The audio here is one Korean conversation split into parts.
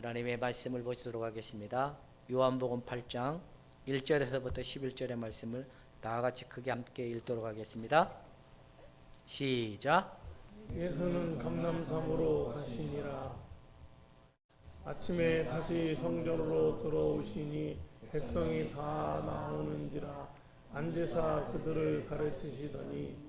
하나님의 말씀을 보시도록 하겠습니다. 요한복음 8장 1절에서부터 11절의 말씀을 다 같이 크게 함께 읽도록 하겠습니다. 시작. 예수는 감람산으로 가시니라. 아침에 다시 성전으로 들어오시니 백성이 다 나오는지라 앉으사 그들을 가르치시더니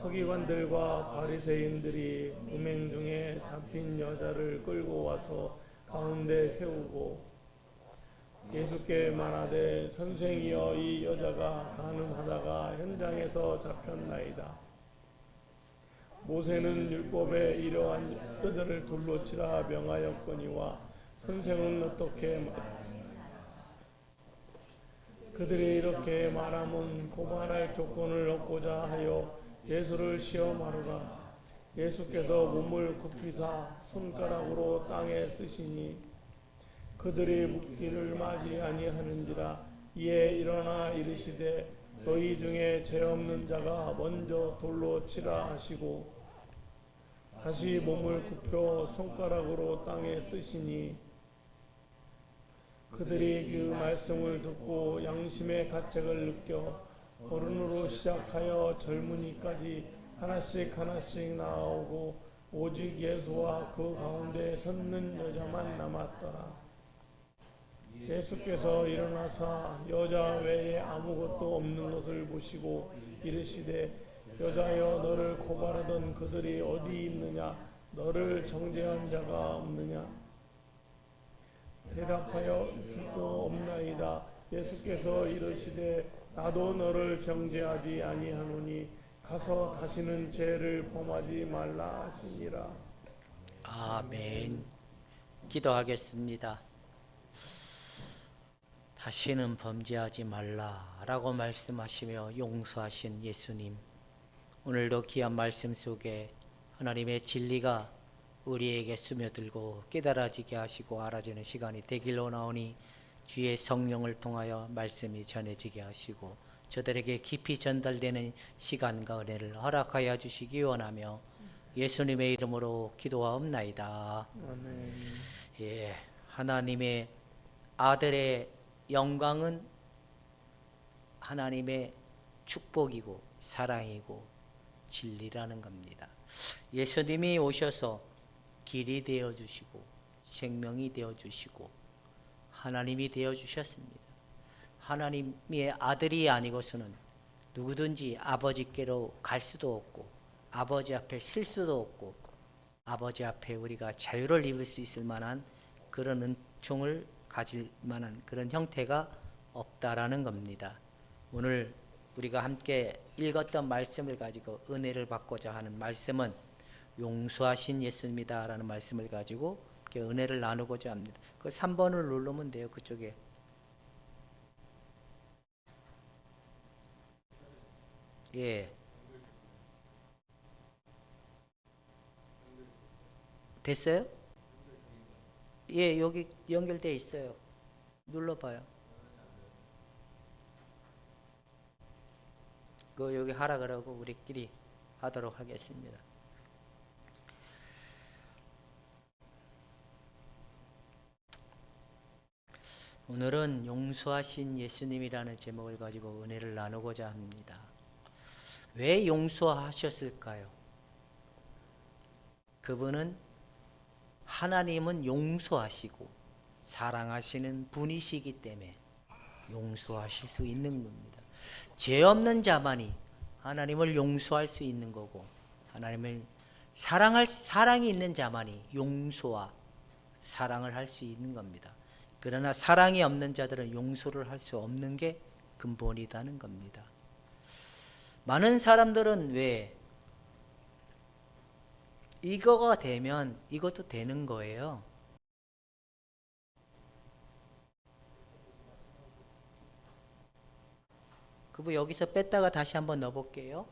서기관들과 바리새인들이 음행 중에 잡힌 여자를 끌고 와서 가운데 세우고 예수께 말하되 선생이여 이 여자가 간음하다가 현장에서 잡혔나이다. 모세는 율법에 이러한 여자를 돌로 치라 명하였거니와 선생은 어떻게 그들이 이렇게 말함은 고발할 조건을 얻고자 하여 예수를 시험하노라. 예수께서 몸을 굽히사 손가락으로 땅에 쓰시니 그들이 묻기를 맞이 아니하는지라. 이에 일어나 이르시되 너희 중에 죄 없는 자가 먼저 돌로 치라 하시고 다시 몸을 굽혀 손가락으로 땅에 쓰시니 그들이 그 말씀을 듣고 양심의 가책을 느껴 어른으로 시작하여 젊은이까지 하나씩 나오고 오직 예수와 그 가운데 섰는 여자만 남았더라. 예수께서 일어나사 여자 외에 아무것도 없는 것을 보시고 이르시되 여자여 너를 고발하던 그들이 어디 있느냐? 너를 정죄한 자가 없느냐? 대답하여 주도 없나이다. 예수께서 이르시되 나도 너를 정죄하지 아니하노니 가서 다시는 죄를 범하지 말라 하시니라. 아멘. 기도하겠습니다. 다시는 범죄하지 말라라고 말씀하시며 용서하신 예수님, 오늘도 귀한 말씀 속에 하나님의 진리가 우리에게 스며들고 깨달아지게 하시고 알아지는 시간이 되길 원하오니 주의 성령을 통하여 말씀이 전해지게 하시고 저들에게 깊이 전달되는 시간과 은혜를 허락하여 주시기 원하며 예수님의 이름으로 기도하옵나이다. 아멘. 예, 하나님의 아들의 영광은 하나님의 축복이고 사랑이고 진리라는 겁니다. 예수님이 오셔서 길이 되어주시고 생명이 되어주시고 하나님이 되어주셨습니다. 하나님의 아들이 아니고서는 누구든지 아버지께로 갈 수도 없고 아버지 앞에 쓸 수도 없고 아버지 앞에 우리가 자유를 입을 수 있을 만한 그런 은총을 가질 만한 그런 형태가 없다라는 겁니다. 오늘 우리가 함께 읽었던 말씀을 가지고 은혜를 받고자 하는 말씀은 용서하신 예수님이다라는 말씀을 가지고 이렇게 은혜를 나누고자 합니다. 그 3번을 누르면 돼요. 그쪽에. 예. 됐어요? 예, 여기 연결되어 있어요. 눌러봐요. 그 여기 하라 그러고 우리끼리 하도록 하겠습니다. 오늘은 용서하신 예수님이라는 제목을 가지고 은혜를 나누고자 합니다. 왜 용서하셨을까요? 그분은 하나님은 용서하시고 사랑하시는 분이시기 때문에 용서하실 수 있는 겁니다. 죄 없는 자만이 하나님을 용서할 수 있는 거고 하나님을 사랑이 있는 자만이 용서와 사랑을 할 수 있는 겁니다. 그러나 사랑이 없는 자들은 용서를 할 수 없는 게 근본이라는 겁니다. 많은 사람들은 왜 이거가 되면 이것도 되는 거예요. 그거 여기서 뺐다가 다시 한번 넣어볼게요.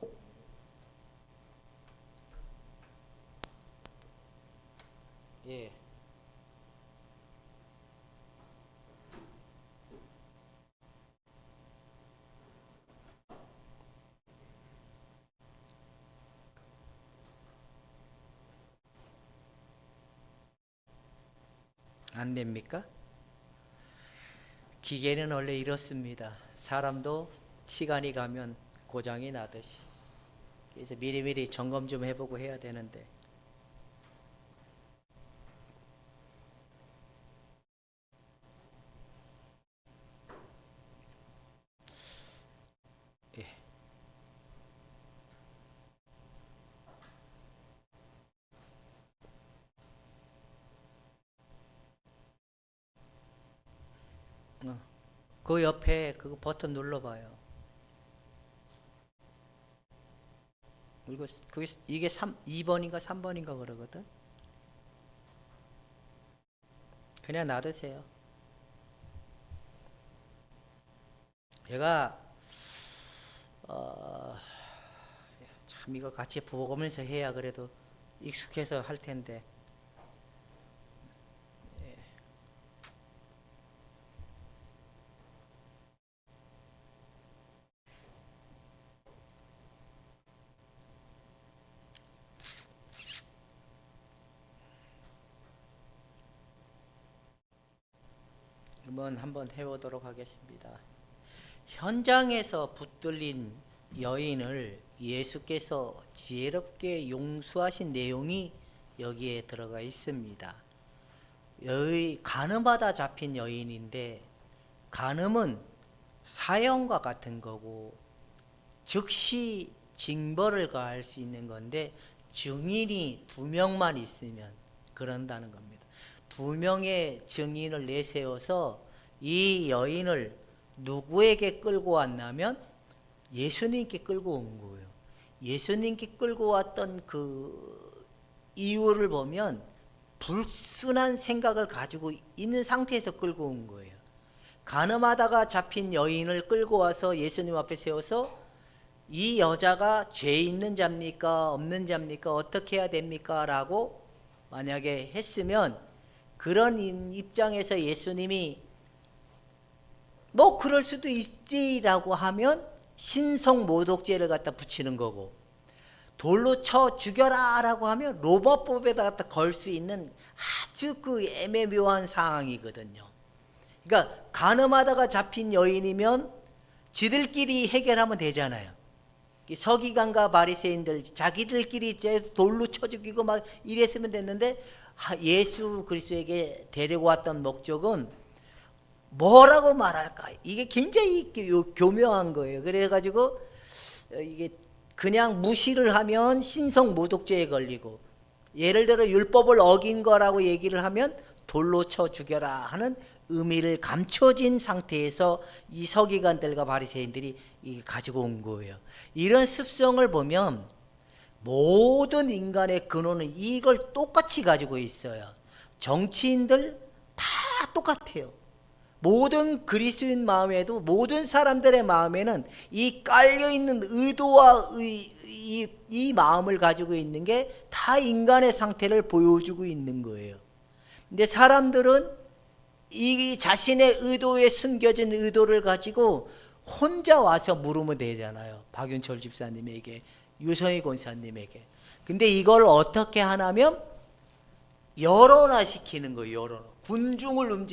예. 안 됩니까? 기계는 원래 이렇습니다. 사람도 시간이 가면 고장이 나듯이. 그래서 미리미리 점검 좀 해보고 해야 되는데. 예. 그 옆에 그거 버튼 눌러봐요. 그리고 이게 2번인가 3번인가 그러거든. 그냥 놔두세요. 제가 참 이거 같이 보면서 해야 그래도 익숙해서 할 텐데. 한번 해보도록 하겠습니다. 현장에서 붙들린 여인을 예수께서 지혜롭게 용서하신 내용이 여기에 들어가 있습니다. 간음하다 잡힌 여인인데, 간음은 사형과 같은 거고 즉시 징벌을 가할 수 있는 건데, 증인이 2명만 있으면 그런다는 겁니다. 2명의 증인을 내세워서 이 여인을 누구에게 끌고 왔냐면 예수님께 끌고 온 거예요. 예수님께 끌고 왔던 그 이유를 보면 불순한 생각을 가지고 있는 상태에서 끌고 온 거예요. 간음하다가 잡힌 여인을 끌고 와서 예수님 앞에 세워서 이 여자가 죄 있는 자입니까? 없는 자입니까? 어떻게 해야 됩니까? 라고 만약에 했으면, 그런 입장에서 예수님이 뭐 그럴 수도 있지라고 하면 신성모독죄를 갖다 붙이는 거고, 돌로 쳐 죽여라 라고 하면 로마법에다 갖다 걸 수 있는 아주 그 애매묘한 상황이거든요. 그러니까 간음하다가 잡힌 여인이면 지들끼리 해결하면 되잖아요. 서기관과 바리새인들 자기들끼리 돌로 쳐 죽이고 막 이랬으면 됐는데, 예수 그리스도에게 데리고 왔던 목적은 뭐라고 말할까? 이게 굉장히 교묘한 거예요. 그래가지고 이게 그냥 무시를 하면 신성모독죄에 걸리고, 예를 들어 율법을 어긴 거라고 얘기를 하면 돌로 쳐 죽여라 하는 의미를 감춰진 상태에서 이 서기관들과 바리새인들이 가지고 온 거예요. 이런 습성을 보면 모든 인간의 근원은 이걸 똑같이 가지고 있어요. 정치인들 다 똑같아요. 모든 그리스도인 마음에도, 모든 사람들의 마음에는 이 깔려있는 의도와 이 마음을 가지고 있는 게 다 인간의 상태를 보여주고 있는 거예요. 근데 사람들은 이 자신의 의도에 숨겨진 의도를 가지고 혼자 와서 물으면 되잖아요. 박윤철 집사님에게, 유성희 권사님에게. 근데 이걸 어떻게 하냐면 여론화시키는 거예요.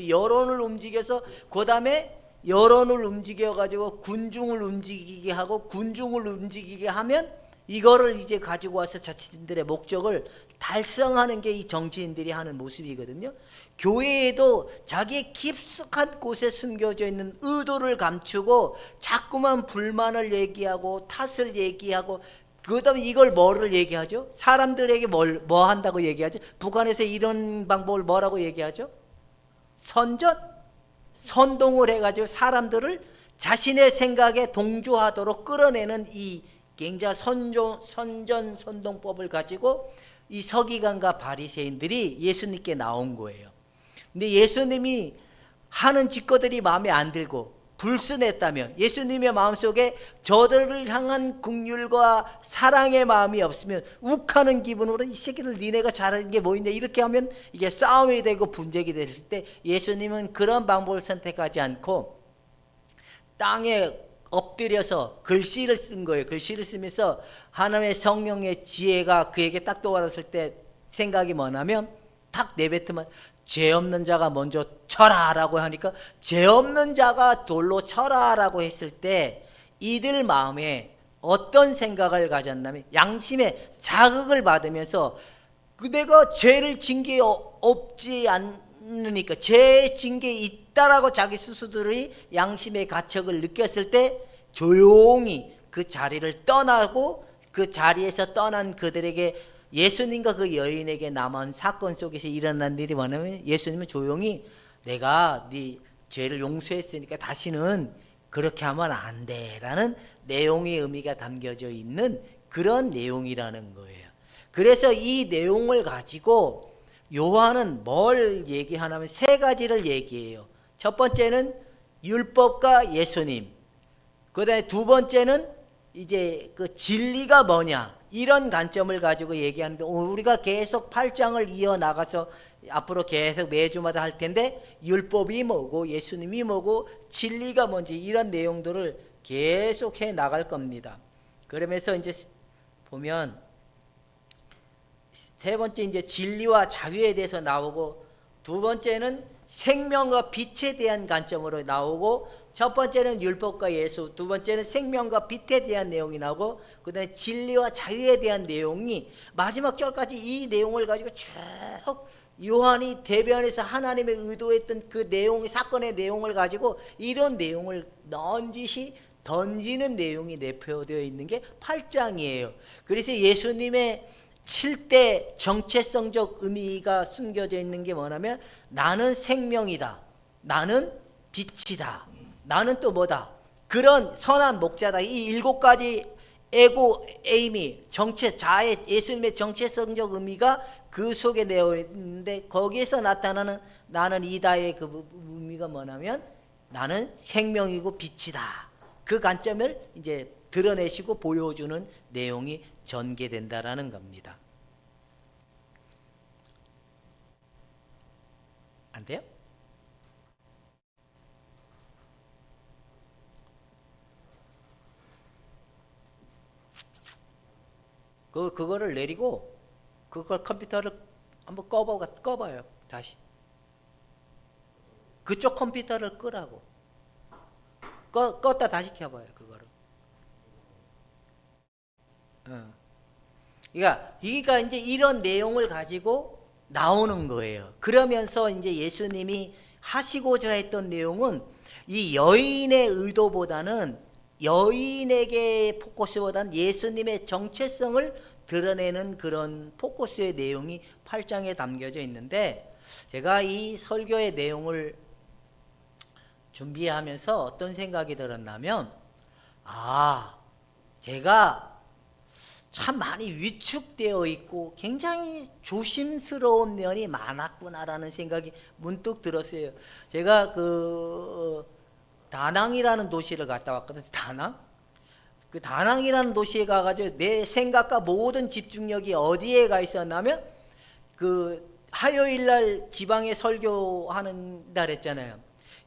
여론을 움직여서 그 다음에 여론을 움직여가지고 군중을 움직이게 하고, 군중을 움직이게 하면 이거를 이제 가지고 와서 자신들의 목적을 달성하는 게 이 정치인들이 하는 모습이거든요. 교회에도 자기 깊숙한 곳에 숨겨져 있는 의도를 감추고 자꾸만 불만을 얘기하고 탓을 얘기하고, 그 다음에 이걸 뭐를 얘기하죠? 사람들에게 뭐 한다고 얘기하죠? 북한에서 이런 방법을 뭐라고 얘기하죠? 선동을 해가지고 사람들을 자신의 생각에 동조하도록 끌어내는 이 굉장히 선동법을 가지고 이 서기관과 바리새인들이 예수님께 나온 거예요. 근데 예수님이 하는 짓거들이 마음에 안 들고 불순했다면, 예수님의 마음속에 저들을 향한 긍휼과 사랑의 마음이 없으면 욱하는 기분으로 이 새끼들 니네가 잘하는 게 뭐 있냐 이렇게 하면 이게 싸움이 되고 분쟁이 됐을 때, 예수님은 그런 방법을 선택하지 않고 땅에 엎드려서 글씨를 쓴 거예요. 글씨를 쓰면서 하나님의 성령의 지혜가 그에게 딱 떠올랐을 때 생각이 뭐냐면 딱 내뱉으면 죄 없는 자가 먼저 쳐라라고 하니까 죄 없는 자가 돌로 쳐라라고 했을 때 이들 마음에 어떤 생각을 가졌냐면 양심의 자극을 받으면서 내가 죄를 진 게 없지 않으니까 죄 진 게 있다라고 자기 스스로들이 양심의 가책을 느꼈을 때 조용히 그 자리를 떠나고 그 자리에서 떠난 그들에게 예수님과 그 여인에게 남은 사건 속에서 일어난 일이 뭐냐면 예수님은 조용히 내가 네 죄를 용서했으니까 다시는 그렇게 하면 안 돼라는 내용의 의미가 담겨져 있는 그런 내용이라는 거예요. 그래서 이 내용을 가지고 요한은 뭘 얘기하냐면 세 가지를 얘기해요. 첫 번째는 율법과 예수님, 그다음에 두 번째는 이제 그 진리가 뭐냐 이런 관점을 가지고 얘기하는데 우리가 계속 8장을 이어나가서 앞으로 계속 매주마다 할 텐데 율법이 뭐고 예수님이 뭐고 진리가 뭔지 이런 내용들을 계속 해 나갈 겁니다. 그러면서 이제 보면 세 번째 이제 진리와 자유에 대해서 나오고 두 번째는 생명과 빛에 대한 관점으로 나오고 첫 번째는 율법과 예수, 두 번째는 생명과 빛에 대한 내용이 나오고 그 다음에 진리와 자유에 대한 내용이 마지막 절까지 이 내용을 가지고 쭉 요한이 대변해서 하나님의 의도했던 그 내용, 사건의 내용을 가지고 이런 내용을 넌지시 던지는 내용이 내포되어 있는 게 8장이에요. 그래서 예수님의 7대 정체성적 의미가 숨겨져 있는 게 뭐냐면 나는 생명이다, 나는 빛이다, 나는 또 뭐다, 그런 선한 목자다. 이 7가지 에고 에이미 정체 자의 예수님의 정체성적 의미가 그 속에 내어 있는데 거기에서 나타나는 나는 이다의 그 의미가 뭐냐면 나는 생명이고 빛이다. 그 관점을 이제 드러내시고 보여주는 내용이 전개된다라는 겁니다. 안 돼요? 그거를 내리고 그걸 컴퓨터를 한번 꺼봐요. 다시 그쪽 컴퓨터를 끄라고. 껐다 다시 켜봐요. 그거를. 그러니까 이제 이런 내용을 가지고 나오는 거예요. 그러면서 이제 예수님이 하시고자 했던 내용은 이 여인의 의도보다는 여인에게 포커스보다는 예수님의 정체성을 드러내는 그런 포커스의 내용이 8장에 담겨져 있는데 제가 이 설교의 내용을 준비하면서 어떤 생각이 들었냐면 제가 참 많이 위축되어 있고 굉장히 조심스러운 면이 많았구나라는 생각이 문득 들었어요. 제가 다낭이라는 도시를 갔다 왔거든요. 그 다낭이라는 도시에 가가지고 내 생각과 모든 집중력이 어디에 가 있었냐면 그 화요일날 지방에 설교하는 날 했잖아요.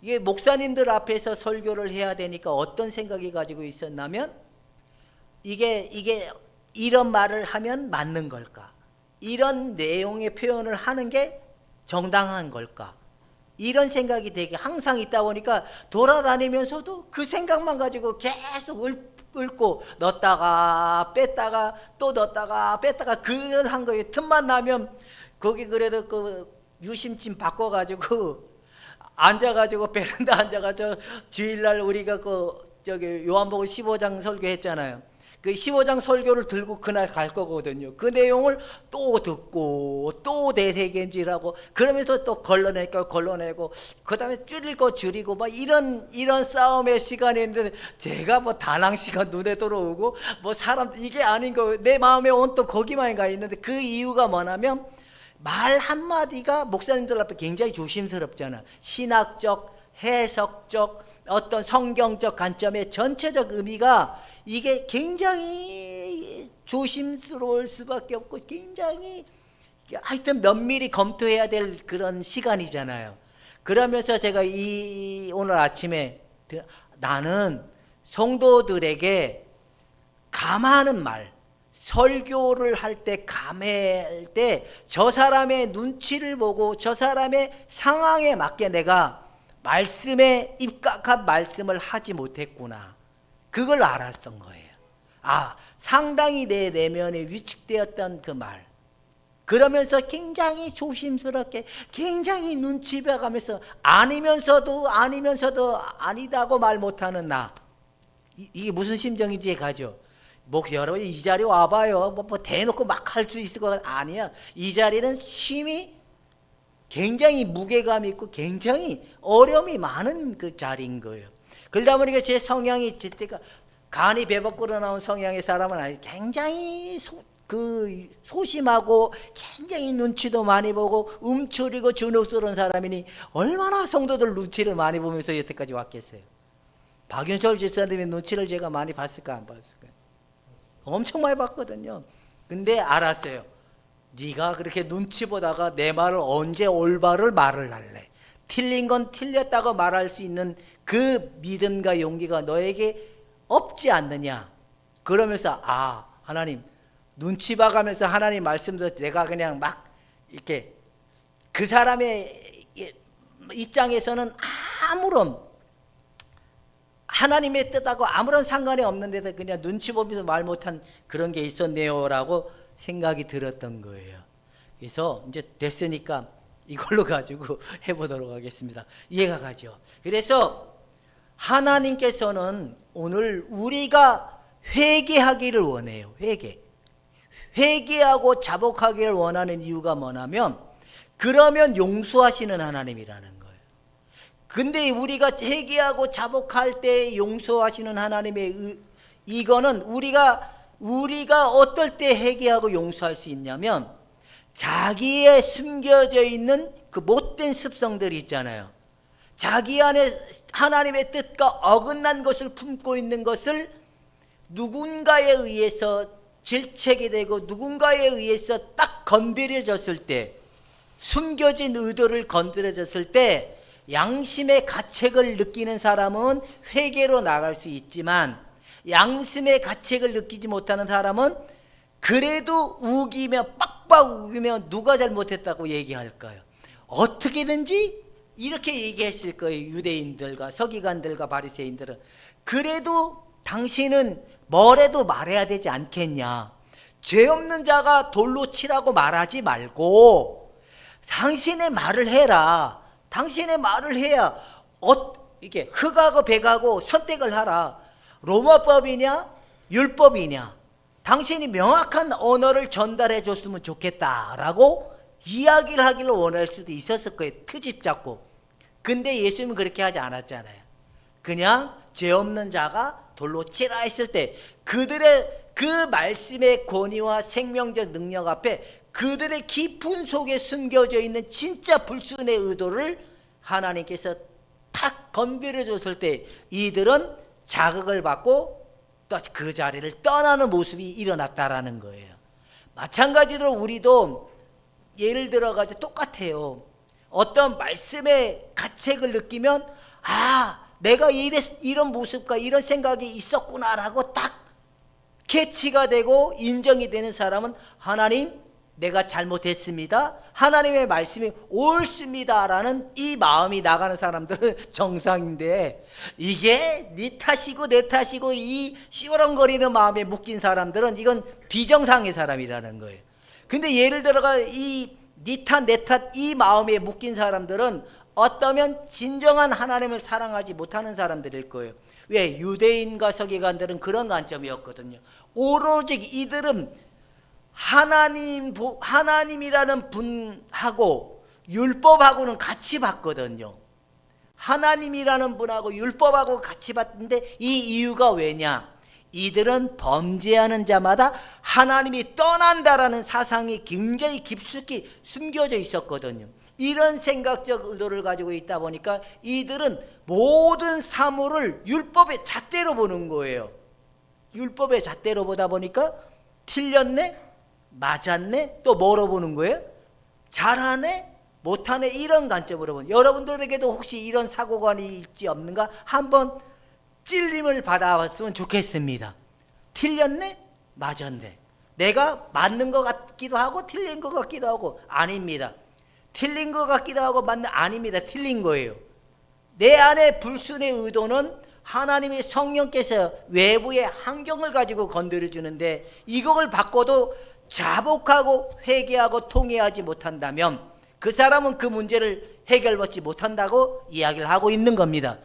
이게 목사님들 앞에서 설교를 해야 되니까 어떤 생각이 가지고 있었냐면 이게 이런 말을 하면 맞는 걸까? 이런 내용의 표현을 하는 게 정당한 걸까? 이런 생각이 되게 항상 있다 보니까 돌아다니면서도 그 생각만 가지고 계속 읊고 넣었다가 뺐다가 또 넣었다가 뺐다가 그걸 한 거예요. 틈만 나면 거기 그래도 그 유심칩 바꿔가지고 앉아가지고 베란다 앉아가지고 주일날 우리가 저기 요한복음 15장 설교했잖아요. 그 15장 설교를 들고 그날 갈 거거든요. 그 내용을 또 듣고 또 되새김질하고 그러면서 또 걸러내고 그 다음에 줄일 거 줄이고 막 이런 싸움의 시간이 있는데 제가 뭐 다낭 시간 눈에 들어오고 뭐 사람 이게 아닌 거 내 마음에 온통 거기만 가 있는데 그 이유가 뭐냐면 말 한마디가 목사님들 앞에 굉장히 조심스럽잖아. 신학적, 해석적, 어떤 성경적 관점의 전체적 의미가 이게 굉장히 조심스러울 수밖에 없고 굉장히 하여튼 면밀히 검토해야 될 그런 시간이잖아요. 그러면서 제가 오늘 아침에 나는 성도들에게 감하는 말, 설교를 할 때, 감회할 때 저 사람의 눈치를 보고 저 사람의 상황에 맞게 내가 말씀에 입각한 말씀을 하지 못했구나. 그걸 알았던 거예요. 아, 상당히 내 내면에 위축되었던 그 말. 그러면서 굉장히 조심스럽게, 굉장히 눈치 봐가면서 아니면서도 아니다고 말 못하는 나. 이게 무슨 심정인지 가죠. 뭐 여러분 이 자리 와봐요. 뭐 대놓고 막 할 수 있을 것 아니야. 이 자리는 심히 굉장히 무게감 있고 굉장히 어려움이 많은 그 자리인 거예요. 그러다 보니까 제 성향이 제때가 간이 배 밖으로 나온 성향의 사람은 아니, 굉장히 소심하고 굉장히 눈치도 많이 보고 움츠리고 주눅스러운 사람이니 얼마나 성도들 눈치를 많이 보면서 여태까지 왔겠어요. 박윤철 집사님의 눈치를 제가 많이 봤을까 안 봤을까? 엄청 많이 봤거든요. 근데 알았어요. 네가 그렇게 눈치 보다가 내 말을 언제 올바를 말을 할래? 틀린 건 틀렸다고 말할 수 있는 그 믿음과 용기가 너에게 없지 않느냐? 그러면서 아, 하나님 눈치 봐가면서 하나님 말씀도 내가 그냥 막 이렇게 그 사람의 입장에서는 아무런 하나님의 뜻하고 아무런 상관이 없는데도 그냥 눈치 보면서 말 못한 그런 게 있었네요라고 생각이 들었던 거예요. 그래서 이제 됐으니까 이걸로 가지고 해보도록 하겠습니다. 이해가 가죠? 그래서 하나님께서는 오늘 우리가 회개하기를 원해요. 회개하고 자복하기를 원하는 이유가 뭐냐면 그러면 용서하시는 하나님이라는 거예요. 근데 우리가 회개하고 자복할 때 용서하시는 하나님의 이거는 우리가 어떨 때 회개하고 용서할 수 있냐면 자기의 숨겨져 있는 그 못된 습성들이 있잖아요. 자기 안에 하나님의 뜻과 어긋난 것을 품고 있는 것을 누군가에 의해서 질책이 되고 누군가에 의해서 딱 건드려졌을 때, 숨겨진 의도를 건드려졌을 때 양심의 가책을 느끼는 사람은 회개로 나갈 수 있지만 양심의 가책을 느끼지 못하는 사람은 그래도 우기며 빡빡 우기며 누가 잘못했다고 얘기할까요? 어떻게든지 이렇게 얘기했을 거예요. 유대인들과 서기관들과 바리새인들은. 그래도 당신은 뭐래도 말해야 되지 않겠냐. 죄 없는 자가 돌로 치라고 말하지 말고 당신의 말을 해라. 당신의 말을 해야 이게 흑하고 백하고 선택을 하라. 로마법이냐 율법이냐. 당신이 명확한 언어를 전달해 줬으면 좋겠다라고 이야기를 하기를 원할 수도 있었을 거예요. 트집 잡고. 근데 예수님은 그렇게 하지 않았잖아요. 그냥 죄 없는 자가 돌로 치라 했을 때 그들의 그 말씀의 권위와 생명적 능력 앞에 그들의 깊은 속에 숨겨져 있는 진짜 불순의 의도를 하나님께서 탁 건드려 줬을 때 이들은 자극을 받고 또 그 자리를 떠나는 모습이 일어났다라는 거예요. 마찬가지로 우리도 예를 들어가지고 똑같아요. 어떤 말씀의 가책을 느끼면 아, 내가 이런 모습과 이런 생각이 있었구나라고 딱 캐치가 되고 인정이 되는 사람은 하나님 내가 잘못했습니다. 하나님의 말씀이 옳습니다라는 이 마음이 나가는 사람들은 정상인데 이게 네 탓이고 내 탓이고 이 시원거리는 마음에 묶인 사람들은 이건 비정상의 사람이라는 거예요. 근데 예를 들어가 이 네 탓 내 탓 이 마음에 묶인 사람들은 어떠면 진정한 하나님을 사랑하지 못하는 사람들일 거예요. 왜? 유대인과 서기관들은 그런 관점이었거든요. 오로지 이들은 하나님이라는 분하고 율법하고는 같이 봤거든요. 하나님이라는 분하고 율법하고 같이 봤는데 이 이유가 왜냐? 이들은 범죄하는 자마다 하나님이 떠난다라는 사상이 굉장히 깊숙이 숨겨져 있었거든요. 이런 생각적 의도를 가지고 있다 보니까 이들은 모든 사물을 율법의 잣대로 보는 거예요. 율법의 잣대로 보다 보니까 틀렸네? 맞았네? 또 뭐로 보는 거예요? 잘하네? 못하네? 이런 관점으로 보는. 여러분들에게도 혹시 이런 사고관이 있지 없는가? 한번 찔림을 받아봤으면 좋겠습니다. 틀렸네? 맞았네. 내가 맞는 것 같기도 하고 틀린 것 같기도 하고. 아닙니다. 틀린 것 같기도 하고 아닙니다. 틀린 거예요. 내 안에 불순의 의도는 하나님의 성령께서 외부의 환경을 가지고 건드려 주는데, 이걸 바꿔도 자복하고 회개하고 통회하지 못한다면 그 사람은 그 문제를 해결받지 못한다고 이야기를 하고 있는 겁니다.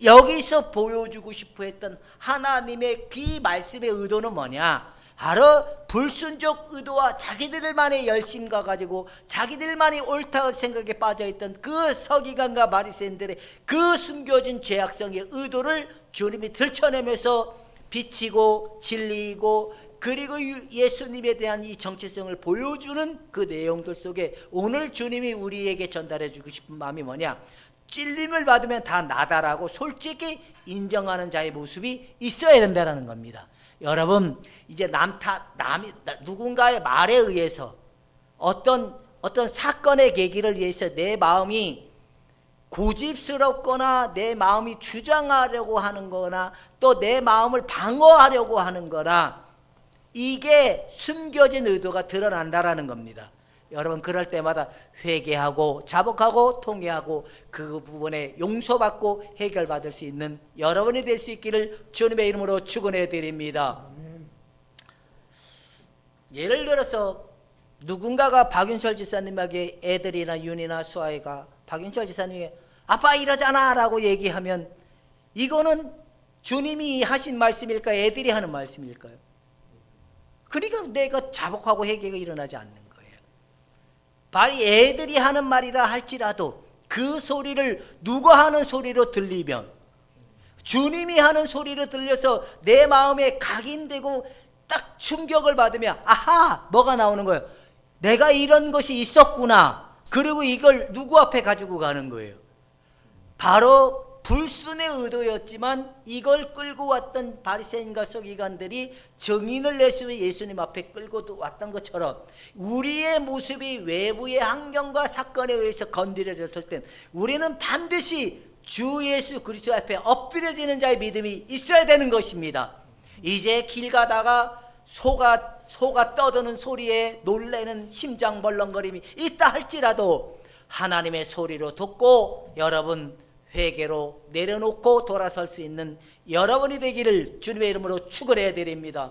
여기서 보여주고 싶어 했던 하나님의 그 말씀의 의도는 뭐냐? 바로 불순적 의도와 자기들만의 열심과 가지고 자기들만이 옳다고 생각에 빠져있던 그 서기관과 바리새인들의 그 숨겨진 죄악성의 의도를 주님이 들춰내면서 비치고 진리이고, 그리고 예수님에 대한 이 정체성을 보여주는 그 내용들 속에 오늘 주님이 우리에게 전달해 주고 싶은 마음이 뭐냐? 찔림을 받으면 다 나다라고 솔직히 인정하는 자의 모습이 있어야 된다는 겁니다. 여러분, 이제 누군가의 말에 의해서 어떤 사건의 계기를 위해서 내 마음이 고집스럽거나 내 마음이 주장하려고 하는 거나 또 내 마음을 방어하려고 하는 거나, 이게 숨겨진 의도가 드러난다라는 겁니다. 여러분, 그럴 때마다 회개하고 자복하고 통회하고 그 부분에 용서받고 해결받을 수 있는 여러분이 될 수 있기를 주님의 이름으로 축원해 드립니다. 예를 들어서 누군가가 박윤철 지사님에게 애들이나 윤이나 수아이가 박윤철 지사님에게 아빠 이러잖아 라고 얘기하면, 이거는 주님이 하신 말씀일까요? 애들이 하는 말씀일까요? 그러니까 내가 자복하고 회개가 일어나지 않는 거예요. 바로 애들이 하는 말이라 할지라도 그 소리를 누가 하는 소리로 들리면, 주님이 하는 소리로 들려서 내 마음에 각인되고 딱 충격을 받으면, 아하, 뭐가 나오는 거예요? 내가 이런 것이 있었구나. 그리고 이걸 누구 앞에 가지고 가는 거예요? 바로 불순의 의도였지만 이걸 끌고 왔던 바리새인과 서기관들이 증인을 내세워 예수님 앞에 끌고 왔던 것처럼, 우리의 모습이 외부의 환경과 사건에 의해서 건드려졌을 땐 우리는 반드시 주 예수 그리스도 앞에 엎드려지는 자의 믿음이 있어야 되는 것입니다. 이제 길 가다가 소가 떠드는 소리에 놀래는 심장 벌렁거림이 있다 할지라도 하나님의 소리로 듣고 여러분 회개로 내려놓고 돌아설 수 있는 여러분이 되기를 주님의 이름으로 축원해 드립니다.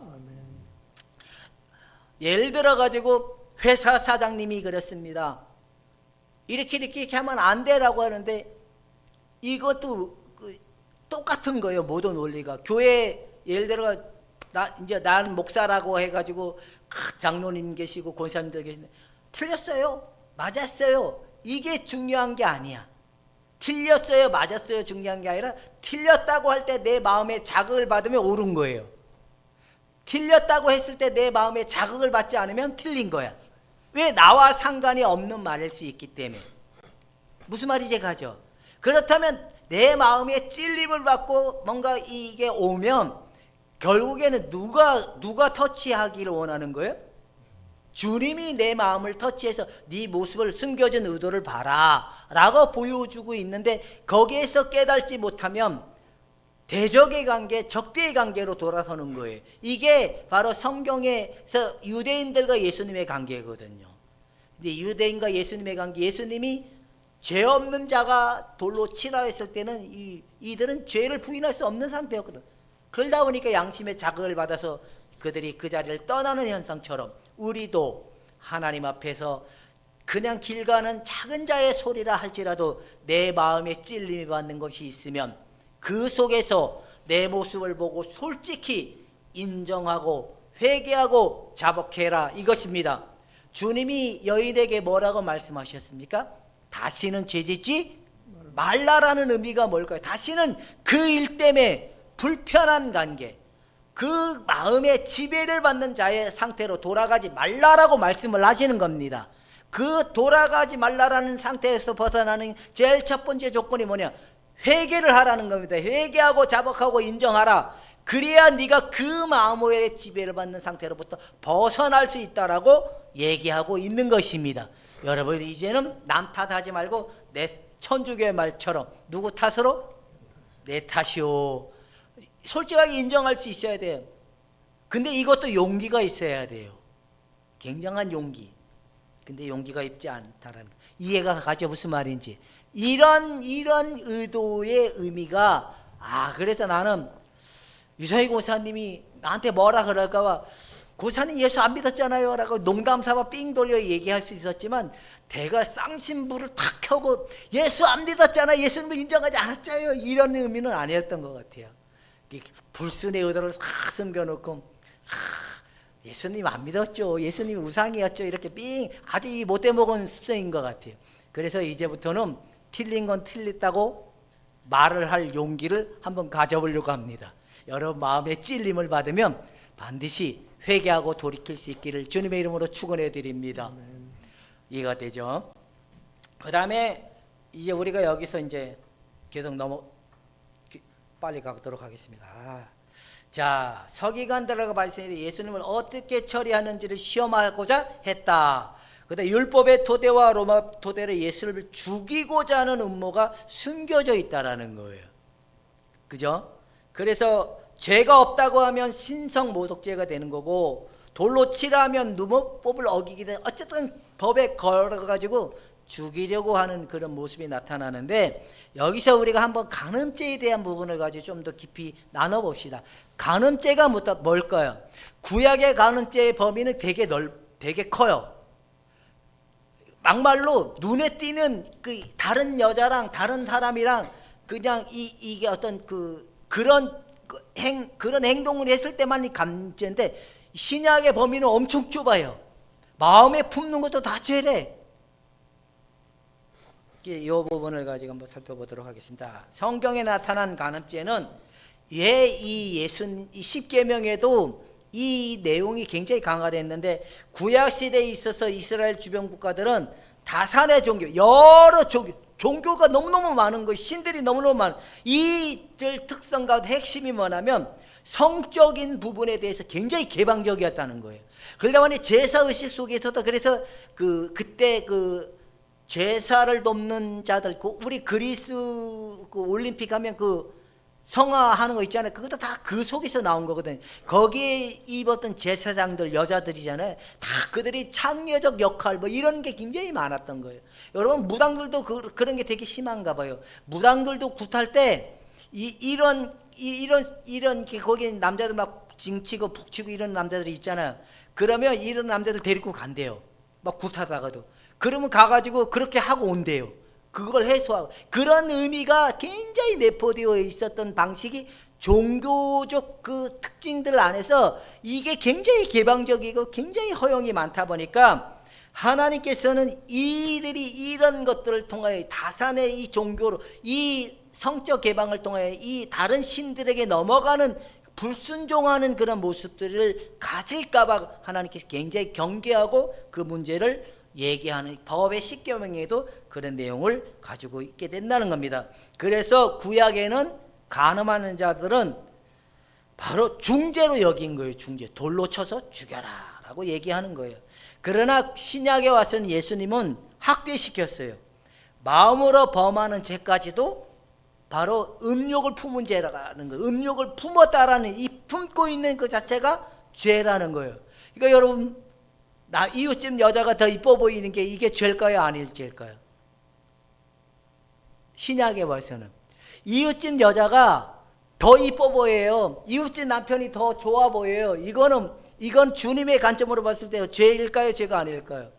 예를 들어 가지고 회사 사장님이 그랬습니다. 이렇게 하면 안 되라고 하는데, 이것도 똑같은 거예요. 모든 원리가. 교회 예를 들어 나는 목사라고 해가지고 장로님 계시고 권사님들 계시는데 틀렸어요, 맞았어요, 이게 중요한 게 아니야. 틀렸어요, 맞았어요 중요한 게 아니라, 틀렸다고 할 때 내 마음에 자극을 받으면 옳은 거예요. 틀렸다고 했을 때 내 마음에 자극을 받지 않으면 틀린 거야. 왜? 나와 상관이 없는 말일 수 있기 때문에. 무슨 말인지 가죠? 그렇다면 내 마음에 찔림을 받고 뭔가 이게 오면 결국에는 누가 터치하기를 원하는 거예요? 주님이 내 마음을 터치해서 네 모습을, 숨겨진 의도를 봐라 라고 보여주고 있는데, 거기에서 깨닫지 못하면 대적의 관계, 적대의 관계로 돌아서는 거예요. 이게 바로 성경에서 유대인들과 예수님의 관계거든요. 근데 유대인과 예수님의 관계, 예수님이 죄 없는 자가 돌로 치라 했을 때는 이들은 죄를 부인할 수 없는 상태였거든. 그러다 보니까 양심의 자극을 받아서 그들이 그 자리를 떠나는 현상처럼, 우리도 하나님 앞에서 그냥 길 가는 작은 자의 소리라 할지라도 내 마음에 찔림이 받는 것이 있으면 그 속에서 내 모습을 보고 솔직히 인정하고 회개하고 자복해라, 이것입니다. 주님이 여인에게 뭐라고 말씀하셨습니까? 다시는 죄짓지 말라라는 의미가 뭘까요? 다시는 그 일 때문에 불편한 관계, 그 마음의 지배를 받는 자의 상태로 돌아가지 말라라고 말씀을 하시는 겁니다. 그 돌아가지 말라라는 상태에서 벗어나는 제일 첫 번째 조건이 뭐냐? 회개를 하라는 겁니다. 회개하고 자복하고 인정하라. 그래야 네가 그 마음의 지배를 받는 상태로부터 벗어날 수 있다라고 얘기하고 있는 것입니다. 여러분, 이제는 남 탓하지 말고 내 천주교의 말처럼 누구 탓으로? 내 탓이요. 솔직하게 인정할 수 있어야 돼요. 근데 이것도 용기가 있어야 돼요. 굉장한 용기. 근데 용기가 있지 않다라는 거. 이해가 가죠? 무슨 말인지. 이런 의도의 의미가, 그래서 나는 유서희 고사님이 나한테 뭐라 그럴까봐, 고사님 예수 안 믿었잖아요 라고 농담 삼아 삥 돌려 얘기할 수 있었지만, 내가 쌍신부를 탁 켜고 예수 안 믿었잖아, 예수님을 인정하지 않았잖아요, 이런 의미는 아니었던 것 같아요. 불순의 의도를 싹 숨겨놓고, 예수님 안 믿었죠, 예수님 우상이었죠, 이렇게 삥, 아주 이 못돼 먹은 습성인 것 같아요. 그래서 이제부터는 틀린 건 틀렸다고 말을 할 용기를 한번 가져보려고 합니다. 여러분 마음에 찔림을 받으면 반드시 회개하고 돌이킬 수 있기를 주님의 이름으로 축원해 드립니다. 이해가 되죠? 그 다음에 이제 우리가 여기서 이제 계속 빨리 가도록 하겠습니다. 자, 서기관들과 바리새인들이 예수님을 어떻게 처리하는지를 시험하고자 했다. 그다음 율법의 토대와 로마 토대로 예수를 죽이고자 하는 음모가 숨겨져 있다라는 거예요. 그죠? 그래서 죄가 없다고 하면 신성모독죄가 되는 거고, 돌로 치라 하면 누모법을 어기게 되는, 어쨌든 법에 걸어가지고 죽이려고 하는 그런 모습이 나타나는데, 여기서 우리가 한번 간음죄에 대한 부분을 가지고 좀 더 깊이 나눠봅시다. 간음죄가 뭘까요? 구약의 간음죄의 범위는 되게 커요. 막말로 눈에 띄는 그 다른 여자랑 다른 사람이랑 그냥 이게 어떤 그런 행동을 했을 때만이 간죄인데, 신약의 범위는 엄청 좁아요. 마음에 품는 것도 다 죄래. 이 부분을 가지고 한번 살펴보도록 하겠습니다. 성경에 나타난 간음죄는 이 10계명에도 이 내용이 굉장히 강화됐는데, 구약 시대에 있어서 이스라엘 주변 국가들은 다산의 종교, 여러 종교가 너무너무 많은 거예요. 신들이 너무너무 많은, 이들 특성 가운데 핵심이 뭐냐면 성적인 부분에 대해서 굉장히 개방적이었다는 거예요. 그러다 보니 제사의식 속에서도, 그래서 그때 제사를 돕는 자들, 우리 그리스 올림픽 하면 성화하는 거 있잖아요. 그것도 다 그 속에서 나온 거거든요. 거기에 입었던 제사장들, 여자들이잖아요. 다 그들이 창녀적 역할 이런 게 굉장히 많았던 거예요. 여러분 무당들도 그런 게 되게 심한가 봐요. 무당들도 굿할 때 이런 거기 남자들 막 징치고 북치고 이런 남자들이 있잖아요. 그러면 이런 남자들 데리고 간대요. 막 굿하다가도. 그러면 가가지고 그렇게 하고 온대요. 그걸 해소하고. 그런 의미가 굉장히 내포되어 있었던 방식이 종교적 그 특징들 안에서 이게 굉장히 개방적이고 굉장히 허용이 많다 보니까, 하나님께서는 이들이 이런 것들을 통하여 다산의 이 종교로, 이 성적 개방을 통하여 이 다른 신들에게 넘어가는 불순종하는 그런 모습들을 가질까봐 하나님께서 굉장히 경계하고 그 문제를 얘기하는, 법의 10계명에도 그런 내용을 가지고 있게 된다는 겁니다. 그래서 구약에는 간음하는 자들은 바로 중죄로 여긴 거예요. 중죄. 돌로 쳐서 죽여라 라고 얘기하는 거예요. 그러나 신약에 와서는 예수님은 확대시켰어요. 마음으로 범하는 죄까지도 바로 음욕을 품은 죄라는 거예요. 음욕을 품었다라는, 이 품고 있는 그 자체가 죄라는 거예요. 그러니까 여러분, 이웃집 여자가 더 이뻐 보이는 게 이게 죄일까요, 아닐죄일까요? 신약에 와서는 이웃집 여자가 더 이뻐 보여요. 이웃집 남편이 더 좋아 보여요. 이건 주님의 관점으로 봤을 때 죄일까요, 죄가 아닐까요?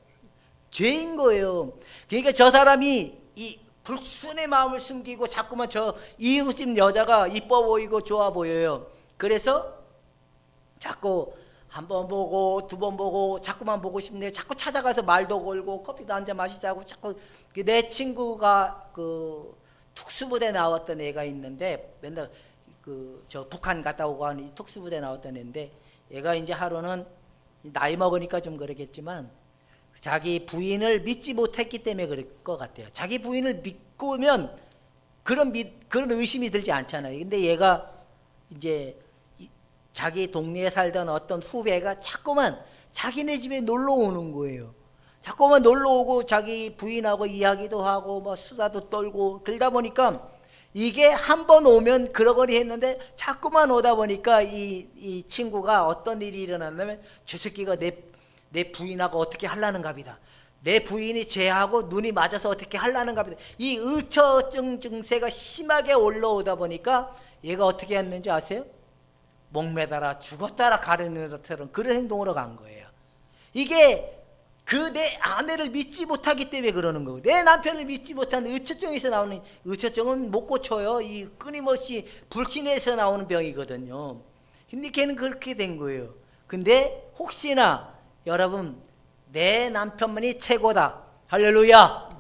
죄인 거예요. 그러니까 저 사람이 이 불순의 마음을 숨기고 자꾸만 저 이웃집 여자가 이뻐 보이고 좋아 보여요. 그래서 자꾸 한 번 보고 두 번 보고 자꾸만 보고 싶네. 자꾸 찾아가서 말도 걸고 커피도 한잔 마시자고 자꾸. 내 친구가 특수부대 나왔던 애가 있는데, 맨날 저 북한 갔다 오고 하는 이 특수부대 나왔던 애인데, 얘가 이제 하루는 나이 먹으니까 좀 그러겠지만 자기 부인을 믿지 못했기 때문에 그럴 것 같아요. 자기 부인을 믿고면 그런 의심이 들지 않잖아요. 근데 얘가 이제 자기 동네에 살던 어떤 후배가 자꾸만 자기네 집에 놀러 오는 거예요. 자꾸만 놀러 오고 자기 부인하고 이야기도 하고 수다도 떨고, 그러다 보니까 이게 한 번 오면 그러거리 했는데, 자꾸만 오다 보니까 이 친구가 어떤 일이 일어났냐면, 저 새끼가 내 부인하고 어떻게 하려는 갑이다. 내 부인이 죄하고 눈이 맞아서 어떻게 하려는 갑이다. 이 의처증 증세가 심하게 올라오다 보니까 얘가 어떻게 했는지 아세요? 목매달아 죽었다라 가르는 것처럼 그런 행동으로 간 거예요. 이게 그 내 아내를 믿지 못하기 때문에 그러는 거고, 내 남편을 믿지 못하는 의처증에서 나오는, 의처증은 못 고쳐요. 이 끊임없이 불신에서 나오는 병이거든요. 근데 걔는 그렇게 된 거예요. 근데 혹시나 여러분, 내 남편만이 최고다. 할렐루야.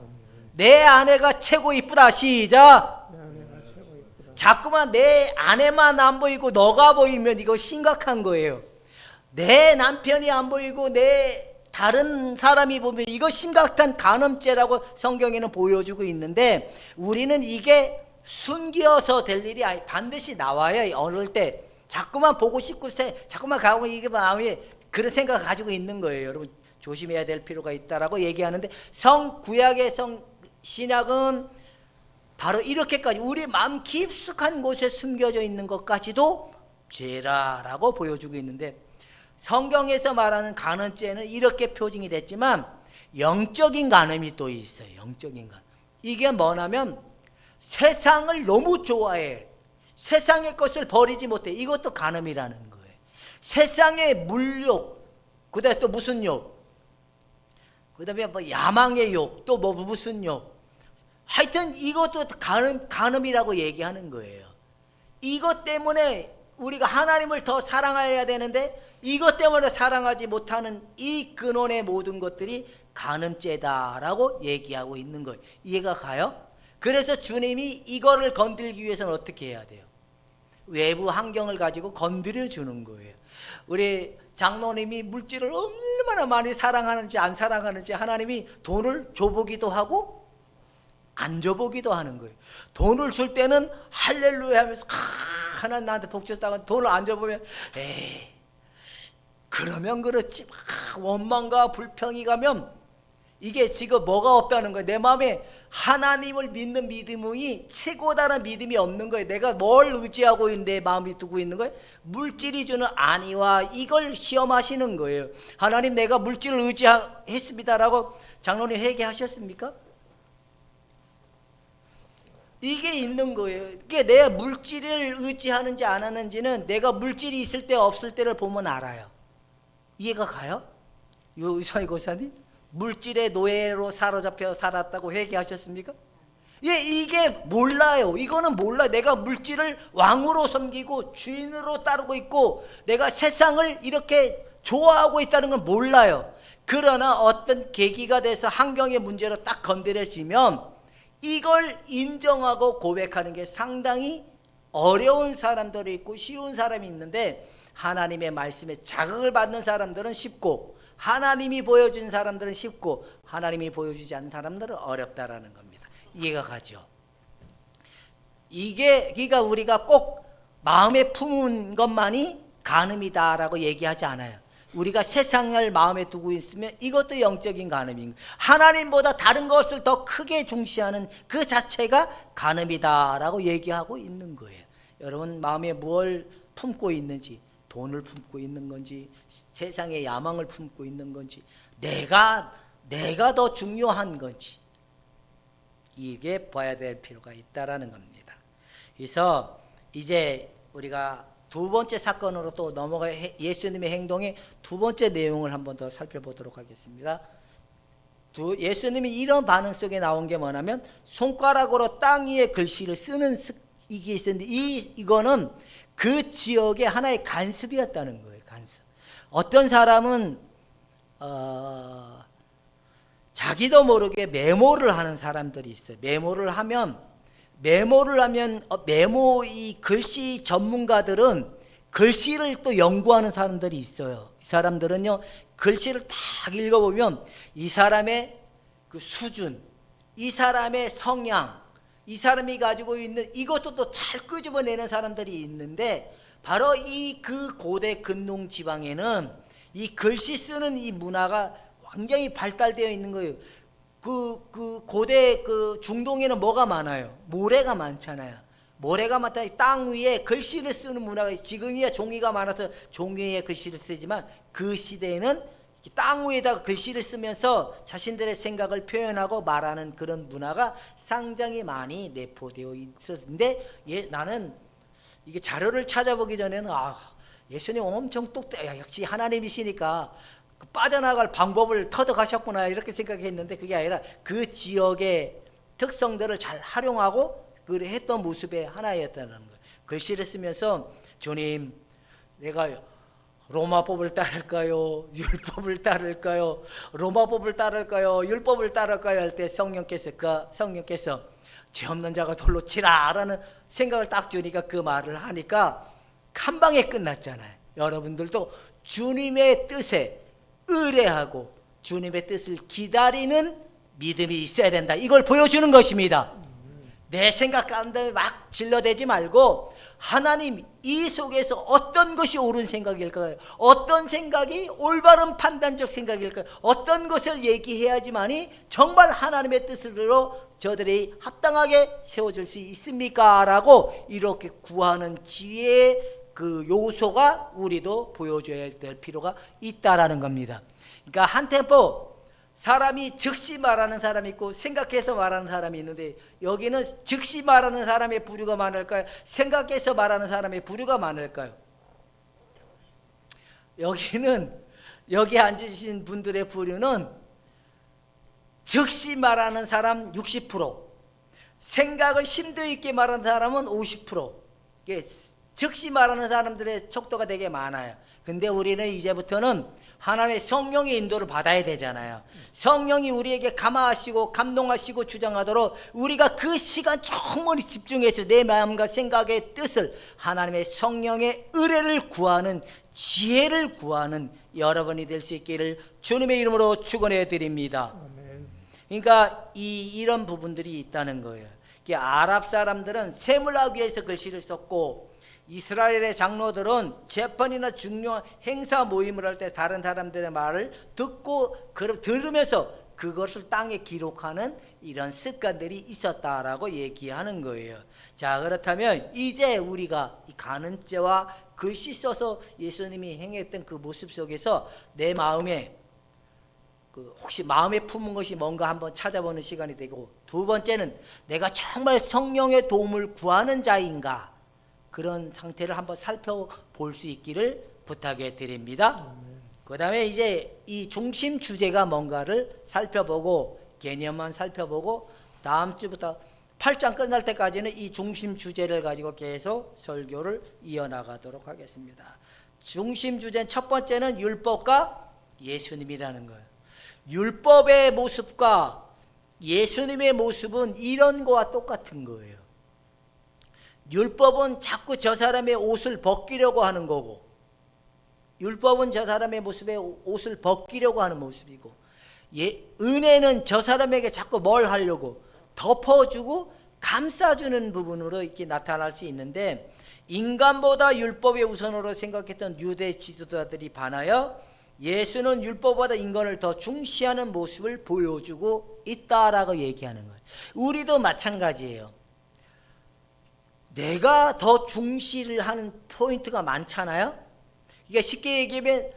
내 아내가 최고 이쁘다. 시작. 내 아내가 최고 이쁘다. 자꾸만 내 아내만 안 보이고 너가 보이면 이거 심각한 거예요. 내 남편이 안 보이고 내 다른 사람이 보면 이거 심각한 간음죄라고 성경에는 보여주고 있는데, 우리는 이게 숨겨서 될 일이 아니, 반드시 나와요. 어릴 때 자꾸만 보고 싶고 자꾸만 가고, 이게 마음에 그런 생각을 가지고 있는 거예요. 여러분 조심해야 될 필요가 있다라고 얘기하는데, 구약의 신약은 바로 이렇게까지 우리 마음 깊숙한 곳에 숨겨져 있는 것까지도 죄라라고 보여주고 있는데, 성경에서 말하는 간음죄는 이렇게 표징이 됐지만 영적인 간음이 또 있어요. 영적인 간음. 이게 뭐냐면 세상을 너무 좋아해. 세상의 것을 버리지 못해. 이것도 간음이라는 거예요. 세상의 물욕, 그 다음에 또 무슨 욕, 그 다음에 뭐 야망의 욕, 또 뭐 무슨 욕, 하여튼 이것도 간음이라고 얘기하는 거예요. 이것 때문에 우리가 하나님을 더 사랑해야 되는데 이것 때문에 사랑하지 못하는 이 근원의 모든 것들이 간음죄다라고 얘기하고 있는 거예요. 이해가 가요? 그래서 주님이 이거를 건들기 위해서는 어떻게 해야 돼요? 외부 환경을 가지고 건드려 주는 거예요. 우리 장로님이 물질을 얼마나 많이 사랑하는지 안 사랑하는지 하나님이 돈을 줘보기도 하고 안 줘보기도 하는 거예요. 돈을 줄 때는 할렐루야 하면서 하나님 나한테 복 줬다가 돈을 안 줘보면 에이 그러면 그렇지, 원망과 불평이 가면 이게 지금 뭐가 없다는 거예요. 내 마음에 하나님을 믿는 믿음이 최고다라는 믿음이 없는 거예요. 내가 뭘 의지하고 있는데 마음이 두고 있는 거예요? 물질이 주는 안위와 이걸 시험하시는 거예요. 하나님 내가 물질을 의지했습니다라고 장로님 회개하셨습니까? 이게 있는 거예요. 이게 내가 물질을 의지하는지 안 하는지는 내가 물질이 있을 때 없을 때를 보면 알아요. 이해가 가요? 유서희 고사님, 물질의 노예로 사로잡혀 살았다고 회개하셨습니까? 예, 이게 몰라요. 이거는 몰라. 내가 물질을 왕으로 섬기고 주인으로 따르고 있고 내가 세상을 이렇게 좋아하고 있다는 건 몰라요. 그러나 어떤 계기가 돼서 환경의 문제로 딱 건드려지면 이걸 인정하고 고백하는 게 상당히 어려운 사람들이 있고 쉬운 사람이 있는데, 하나님의 말씀에 자극을 받는 사람들은 쉽고 하나님이 보여준 사람들은 쉽고 하나님이 보여주지 않는 사람들은 어렵다라는 겁니다. 이해가 가죠? 이게 그러니까 우리가 꼭 마음에 품은 것만이 간음이다라고 얘기하지 않아요. 우리가 세상을 마음에 두고 있으면 이것도 영적인 간음인 거예요. 하나님보다 다른 것을 더 크게 중시하는 그 자체가 간음이다라고 얘기하고 있는 거예요. 여러분 마음에 뭘 품고 있는지, 돈을 품고 있는 건지, 세상의 야망을 품고 있는 건지, 내가 더 중요한 건지, 이게 봐야 될 필요가 있다라는 겁니다. 그래서 이제 우리가 두 번째 사건으로 또 넘어가 예수님의 행동의 두 번째 내용을 한번 더 살펴보도록 하겠습니다. 예수님이 이런 반응 속에 나온 게 뭐냐면 손가락으로 땅 위에 글씨를 쓰는 이게 있었는데 이거는 그 지역의 하나의 간습이었다는 거예요. 간습. 어떤 사람은 자기도 모르게 메모를 하는 사람들이 있어요. 메모를 하면 메모 이 글씨 전문가들은 글씨를 또 연구하는 사람들이 있어요. 이 사람들은요 글씨를 딱 읽어보면 이 사람의 그 수준, 이 사람의 성향, 이 사람이 가지고 있는 이것도 또 잘 끄집어내는 사람들이 있는데, 바로 이 그 고대 근농 지방에는 이 글씨 쓰는 이 문화가 굉장히 발달되어 있는 거예요. 그 고대 그 중동에는 뭐가 많아요? 모래가 많잖아요. 모래가 많다. 땅 위에 글씨를 쓰는 문화가, 지금이야 종이가 많아서 종이에 글씨를 쓰지만 그 시대에는 땅 위에다가 글씨를 쓰면서 자신들의 생각을 표현하고 말하는 그런 문화가 상당히 많이 내포되어 있었는데, 나는 이게 자료를 찾아보기 전에는 예수님 엄청 역시 하나님이시니까 빠져나갈 방법을 터득하셨구나 이렇게 생각했는데, 그게 아니라 그 지역의 특성들을 잘 활용하고 했던 모습의 하나였다는 거예요. 글씨를 쓰면서 주님, 내가 로마법을 따를까요? 율법을 따를까요? 로마법을 따를까요? 율법을 따를까요? 할 때 성령께서 죄 없는 자가 돌로 치라 라는 생각을 딱 주니까 그 말을 하니까 한 방에 끝났잖아요. 여러분들도 주님의 뜻에 의뢰하고 주님의 뜻을 기다리는 믿음이 있어야 된다, 이걸 보여주는 것입니다. 내 생각 가운데 막 질러대지 말고, 하나님 이 속에서 어떤 것이 옳은 생각일까요? 어떤 생각이 올바른 판단적 생각일까요? 어떤 것을 얘기해야지만이 정말 하나님의 뜻으로 저들이 합당하게 세워질 수 있습니까? 라고 이렇게 구하는 지혜의 그 요소가 우리도 보여줘야 될 필요가 있다라는 겁니다. 그러니까 한 템포 사람이 즉시 말하는 사람이 있고 생각해서 말하는 사람이 있는데, 여기는 즉시 말하는 사람의 부류가 많을까요? 생각해서 말하는 사람의 부류가 많을까요? 여기 앉으신 분들의 부류는 즉시 말하는 사람 60%, 생각을 심도 있게 말하는 사람은 50%. 즉시 말하는 사람들의 척도가 되게 많아요. 근데 우리는 이제부터는 하나님의 성령의 인도를 받아야 되잖아요. 성령이 우리에게 감화하시고 감동하시고 주장하도록 우리가 그 시간 충분히 집중해서 내 마음과 생각의 뜻을, 하나님의 성령의 의뢰를 구하는, 지혜를 구하는 여러분이 될 수 있기를 주님의 이름으로 축원해 드립니다. 그러니까 이런 부분들이 있다는 거예요. 아랍 사람들은 세물하기 위해서 글씨를 썼고, 이스라엘의 장로들은 재판이나 중요한 행사 모임을 할 때 다른 사람들의 말을 듣고 들으면서 그것을 땅에 기록하는 이런 습관들이 있었다라고 얘기하는 거예요. 자, 그렇다면 이제 우리가 이 간음죄와 글씨 써서 예수님이 행했던 그 모습 속에서 내 마음에 혹시 마음에 품은 것이 뭔가 한번 찾아보는 시간이 되고, 두 번째는 내가 정말 성령의 도움을 구하는 자인가, 그런 상태를 한번 살펴볼 수 있기를 부탁해 드립니다. 그 다음에 이제 이 중심 주제가 뭔가를 살펴보고, 개념만 살펴보고, 다음 주부터 8장 끝날 때까지는 이 중심 주제를 가지고 계속 설교를 이어나가도록 하겠습니다. 중심 주제는 첫 번째는 율법과 예수님이라는 거예요. 율법의 모습과 예수님의 모습은 이런 거와 똑같은 거예요. 율법은 자꾸 저 사람의 옷을 벗기려고 하는 거고, 율법은 저 사람의 모습에 옷을 벗기려고 하는 모습이고, 은혜는 저 사람에게 자꾸 뭘 하려고 덮어주고 감싸주는 부분으로 이렇게 나타날 수 있는데, 인간보다 율법의 우선으로 생각했던 유대 지도자들이 반하여 예수는 율법보다 인간을 더 중시하는 모습을 보여주고 있다라고 얘기하는 거예요. 우리도 마찬가지예요. 내가 더 중시를 하는 포인트가 많잖아요. 그러니까 쉽게 얘기하면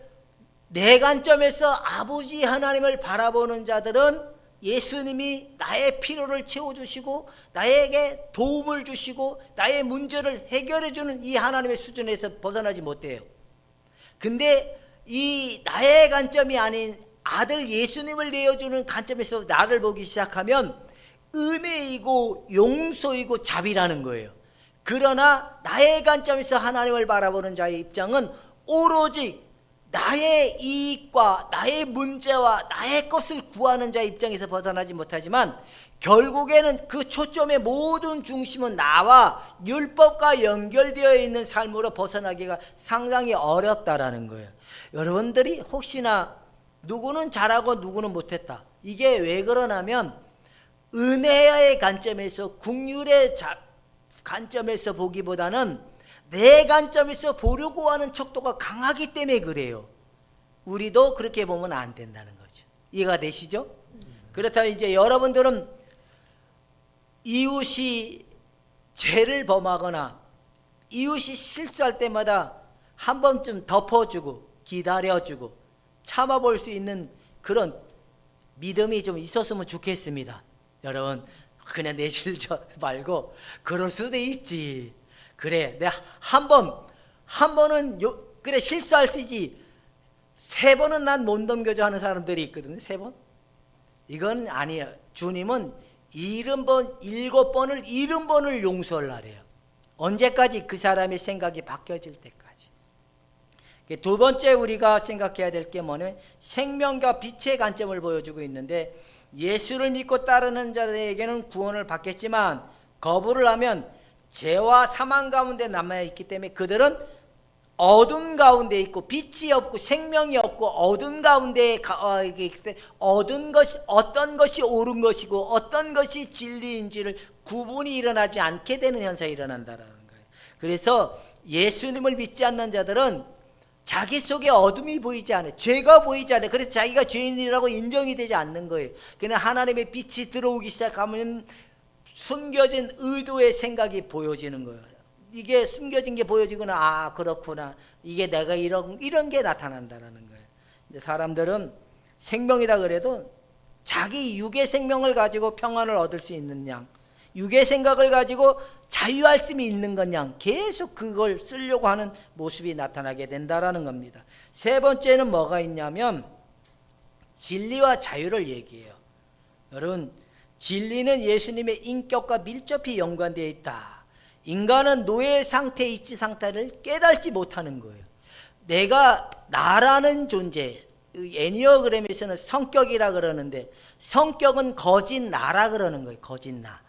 내 관점에서 아버지 하나님을 바라보는 자들은 예수님이 나의 필요를 채워주시고 나에게 도움을 주시고 나의 문제를 해결해주는 이 하나님의 수준에서 벗어나지 못해요. 근데 이 나의 관점이 아닌 아들 예수님을 내어주는 관점에서 나를 보기 시작하면 은혜이고 용서이고 자비라는 거예요. 그러나 나의 관점에서 하나님을 바라보는 자의 입장은 오로지 나의 이익과 나의 문제와 나의 것을 구하는 자의 입장에서 벗어나지 못하지만, 결국에는 그 초점의 모든 중심은 나와 율법과 연결되어 있는 삶으로 벗어나기가 상당히 어렵다라는 거예요. 여러분들이 혹시나 누구는 잘하고 누구는 못했다, 이게 왜 그러냐면 은혜의 관점에서, 국률의 관점에서 보기보다는 내 관점에서 보려고 하는 척도가 강하기 때문에 그래요. 우리도 그렇게 보면 안 된다는 거죠. 이해가 되시죠? 그렇다면 이제 여러분들은 이웃이 죄를 범하거나 이웃이 실수할 때마다 한 번쯤 덮어주고 기다려주고 참아볼 수 있는 그런 믿음이 좀 있었으면 좋겠습니다. 여러분, 그냥 내실 말고 그럴 수도 있지. 그래, 내가 한 번은 그래 실수할 수 있지. 3번은 난 못 넘겨줘 하는 사람들이 있거든요. 3번? 이건 아니에요. 주님은 70번, 7번을 70번을 용서를 하래요. 언제까지? 그 사람의 생각이 바뀌어질 때까지. 두 번째 우리가 생각해야 될 게 뭐냐면 생명과 빛의 관점을 보여주고 있는데, 예수를 믿고 따르는 자들에게는 구원을 받겠지만 거부를 하면 죄와 사망 가운데 남아있기 때문에 그들은 어둠 가운데 있고 빛이 없고 생명이 없고 어둠 가운데 어떤 것이 옳은 것이고 어떤 것이 진리인지를 구분이 일어나지 않게 되는 현상이 일어난다는 거예요. 그래서 예수님을 믿지 않는 자들은 자기 속에 어둠이 보이지 않아요. 죄가 보이지 않아요. 그래서 자기가 죄인이라고 인정이 되지 않는 거예요. 그냥 하나님의 빛이 들어오기 시작하면 숨겨진 의도의 생각이 보여지는 거예요. 이게 숨겨진 게 보여지거나, 아 그렇구나, 이게 내가 이런 게 나타난다라는 거예요. 근데 사람들은 생명이다 그래도 자기 육의 생명을 가지고 평안을 얻을 수 있는 양, 육의 생각을 가지고 자유할 수 있는 것 양, 계속 그걸 쓰려고 하는 모습이 나타나게 된다라는 겁니다. 세 번째는 뭐가 있냐면 진리와 자유를 얘기해요. 여러분, 진리는 예수님의 인격과 밀접히 연관되어 있다. 인간은 노예 상태, 이치 상태를 깨닫지 못하는 거예요. 내가 나라는 존재, 애니어그램에서는 성격이라 그러는데 성격은 거짓 나라 그러는 거예요. 거짓 나.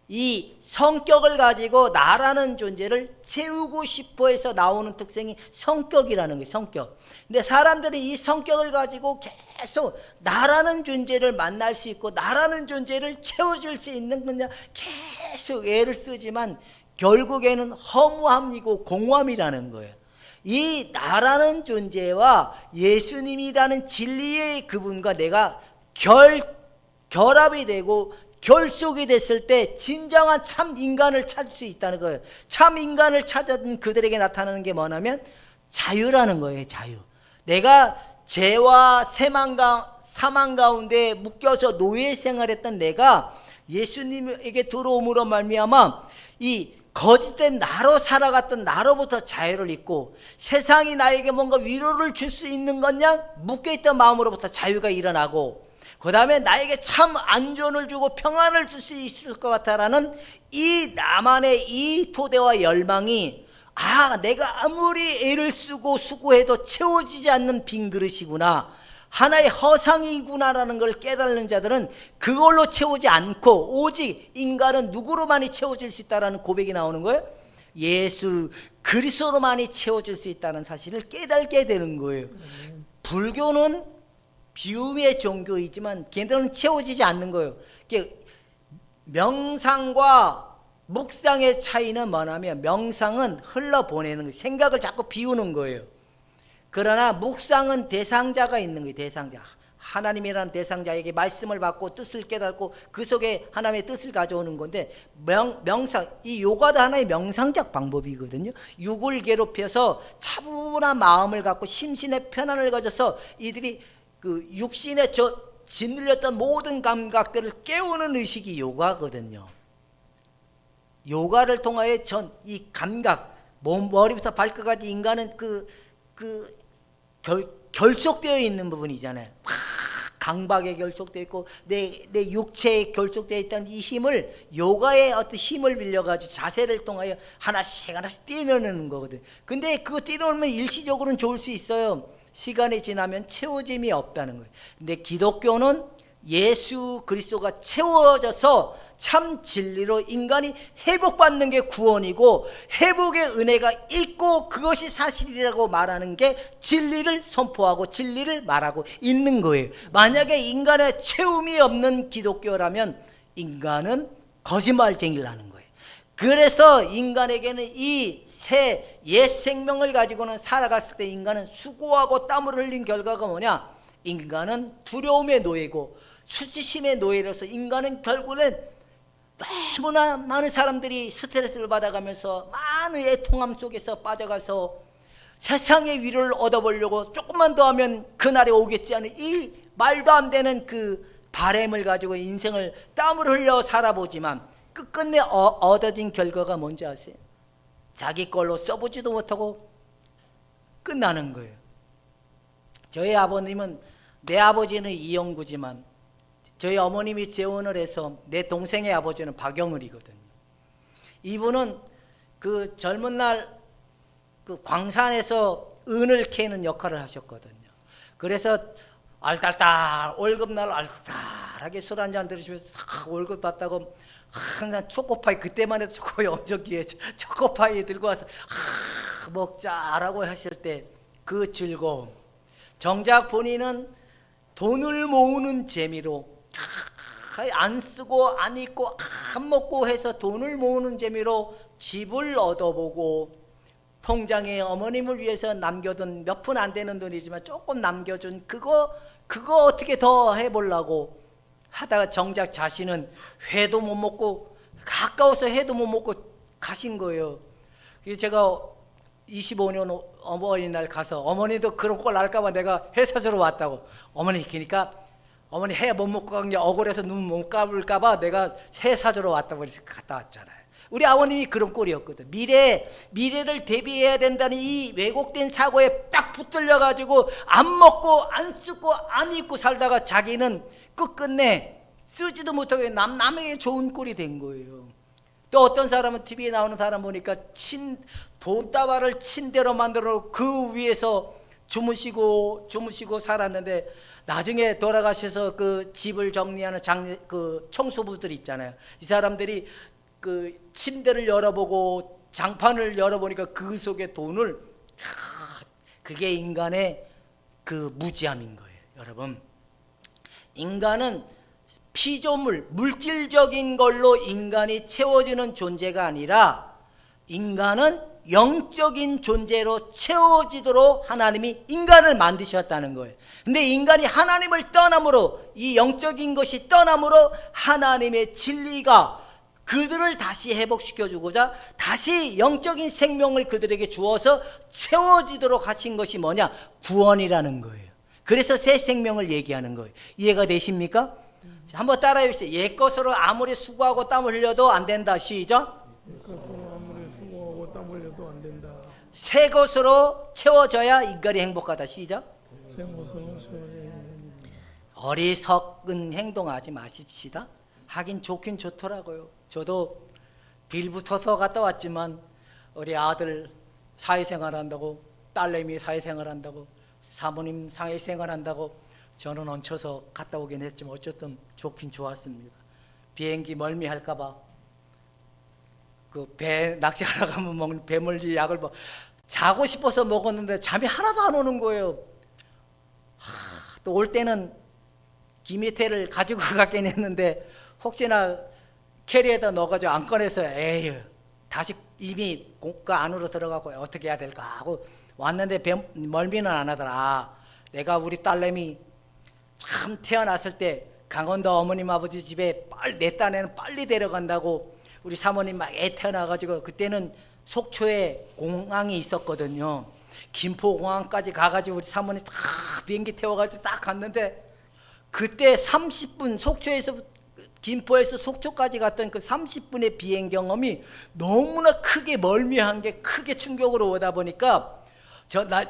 이 성격을 가지고 나라는 존재를 채우고 싶어 해서 나오는 특성이 성격이라는 거예요. 성격. 근데 사람들이 이 성격을 가지고 계속 나라는 존재를 만날 수 있고 나라는 존재를 채워줄 수 있는 거냐 계속 애를 쓰지만 결국에는 허무함이고 공허함이라는 거예요. 이 나라는 존재와 예수님이라는 진리의 그분과 내가 결합이 되고 결속이 됐을 때 진정한 참 인간을 찾을 수 있다는 거예요. 참 인간을 찾은 그들에게 나타나는 게 뭐냐면 자유라는 거예요. 자유. 내가 죄와 사망 가운데 묶여서 노예 생활했던 내가 예수님에게 들어옴으로 말미암아 이 거짓된 나로 살아갔던 나로부터 자유를 잊고 세상이 나에게 뭔가 위로를 줄 수 있는 거냐 묶여있던 마음으로부터 자유가 일어나고 그 다음에 나에게 참 안전을 주고 평안을 줄 수 있을 것 같다라는 이 나만의 이 토대와 열망이 내가 아무리 애를 쓰고 수고해도 채워지지 않는 빈 그릇이구나, 하나의 허상이구나라는 걸 깨달는 자들은 그걸로 채우지 않고 오직 인간은 누구로만이 채워질 수 있다는 고백이 나오는 거예요. 예수 그리스도로만이 채워질 수 있다는 사실을 깨닫게 되는 거예요. 불교는 비움의 종교이지만 걔들은 채워지지 않는 거예요. 명상과 묵상의 차이는 뭐냐면 명상은 흘러보내는 거예요. 생각을 자꾸 비우는 거예요. 그러나 묵상은 대상자가 있는 거예요. 대상자. 하나님이라는 대상자에게 말씀을 받고 뜻을 깨닫고 그 속에 하나님의 뜻을 가져오는 건데 명상, 이 요가도 하나의 명상적 방법이거든요. 육을 괴롭혀서 차분한 마음을 갖고 심신의 편안을 가져서 이들이 그 육신에 짓눌렸던 모든 감각들을 깨우는 의식이 요가거든요. 요가를 통하여 이 감각, 머리부터 발끝까지 인간은 결속되어 있는 부분이잖아요. 강박에 결속되어 있고 내 육체에 결속되어 있던 이 힘을 요가의 어떤 힘을 빌려가지고 자세를 통하여 하나씩 띄워내는 거거든. 근데 그거 띄워내면 일시적으로는 좋을 수 있어요. 시간이 지나면 채워짐이 없다는 거예요. 근데 기독교는 예수 그리스도가 채워져서 참 진리로 인간이 회복받는 게 구원이고 회복의 은혜가 있고 그것이 사실이라고 말하는 게 진리를 선포하고 진리를 말하고 있는 거예요. 만약에 인간의 채움이 없는 기독교라면 인간은 거짓말쟁이를 하는 거예요. 그래서 인간에게는 이 새 옛 생명을 가지고는 살아갔을 때 인간은 수고하고 땀을 흘린 결과가 뭐냐? 인간은 두려움의 노예고 수치심의 노예로서 인간은 결국은 너무나 많은 사람들이 스트레스를 받아가면서 많은 애통함 속에서 빠져가서 세상의 위로를 얻어보려고 조금만 더 하면 그날이 오겠지 하는 이 말도 안 되는 그 바램을 가지고 인생을 땀을 흘려 살아보지만 끝끝내 얻어진 결과가 뭔지 아세요? 자기 걸로 써보지도 못하고 끝나는 거예요. 저희 아버님은, 내 아버지는 이영구지만 저희 어머님이 재혼을 해서 내 동생의 아버지는 박영을이거든요. 이분은 그 젊은 날 그 광산에서 은을 캐는 역할을 하셨거든요. 그래서 알딸딸 월급날 알딸딸하게 술 한잔 들으시면서 월급 받다고 항상 초코파이, 그때만 해도 초코파이 엄청 귀해져, 초코파이 들고 와서 먹자라고 하실 때 그 즐거움, 정작 본인은 돈을 모으는 재미로 안 쓰고 안 입고 안 먹고 해서 돈을 모으는 재미로 집을 얻어보고, 통장에 어머님을 위해서 남겨둔 몇 푼 안 되는 돈이지만 조금 남겨준 그거 어떻게 더 해보려고 하다가 정작 자신은 회도 못 먹고, 가까워서 회도 못 먹고 가신 거예요. 그래서 제가 25년 어머니날 가서, 어머니도 그런 꼴 날까봐 내가 회 사주러 왔다고. 어머니, 그러니까 어머니 회 못 먹고 간 게 억울해서 눈 못 감을까봐 내가 회 사주러 왔다고 그래서 갔다 왔잖아요. 우리 아버님이 그런 꼴이었거든. 미래를 대비해야 된다는 이 왜곡된 사고에 딱 붙들려 가지고 안 먹고 안 쓰고 안 입고 살다가 자기는 끝끝내 쓰지도 못하게 남에게 좋은 꼴이 된 거예요. 또 어떤 사람은 TV에 나오는 사람 보니까 돈다발을 침대로 만들어 그 위에서 주무시고 살았는데, 나중에 돌아가셔서 그 집을 정리하는 그 청소부들 있잖아요. 이 사람들이 그 침대를 열어보고 장판을 열어보니까 그 속에 돈을, 그게 인간의 그 무지함인 거예요. 여러분, 인간은 피조물, 물질적인 걸로 인간이 채워지는 존재가 아니라 인간은 영적인 존재로 채워지도록 하나님이 인간을 만드셨다는 거예요. 근데 인간이 하나님을 떠남으로, 이 영적인 것이 떠남으로 하나님의 진리가 그들을 다시 회복시켜주고자 다시 영적인 생명을 그들에게 주어서 채워지도록 하신 것이 뭐냐? 구원이라는 거예요. 그래서 새 생명을 얘기하는 거예요. 이해가 되십니까? 한번 따라해 보세요. 옛것으로 아무리 수고하고 땀 흘려도 안 된다. 시작. 옛것으로 아무리 수고하고 땀 흘려도 안 된다. 새 것으로 채워져야 인간이 행복하다. 시작. 새 것으로 채워져야. 어리석은 행동하지 마십시다. 하긴 좋긴 좋더라고요. 저도 빌붙어서 갔다 왔지만 우리 아들 사회생활 한다고, 딸내미 사회생활 한다고, 사모님 사회생활 한다고 저는 얹혀서 갔다 오긴 했지만 어쨌든 좋긴 좋았습니다. 비행기 멀미할까봐 그 배 낚시하러 가면 먹는 배멀리 약을 자고 싶어서 먹었는데 잠이 하나도 안 오는 거예요. 또 올 때는 기미테를 가지고 가긴 했는데 혹시나 캐리에다 넣어가지고 안 꺼내서 에휴 다시 이미 그 안으로 들어가고 어떻게 해야 될까 하고 왔는데 멀미는 안 하더라. 내가 우리 딸내미 참 태어났을 때 강원도 어머님 아버지 집에 내 딴에는 빨리 데려간다고 우리 사모님 막 애 태어나가지고, 그때는 속초에 공항이 있었거든요. 김포공항까지 가가지고 우리 사모님 딱 비행기 태워가지고 딱 갔는데, 그때 30분 속초에서 김포에서 속초까지 갔던 그 30분의 비행 경험이 너무나 크게 멀미한 게 크게 충격으로 오다 보니까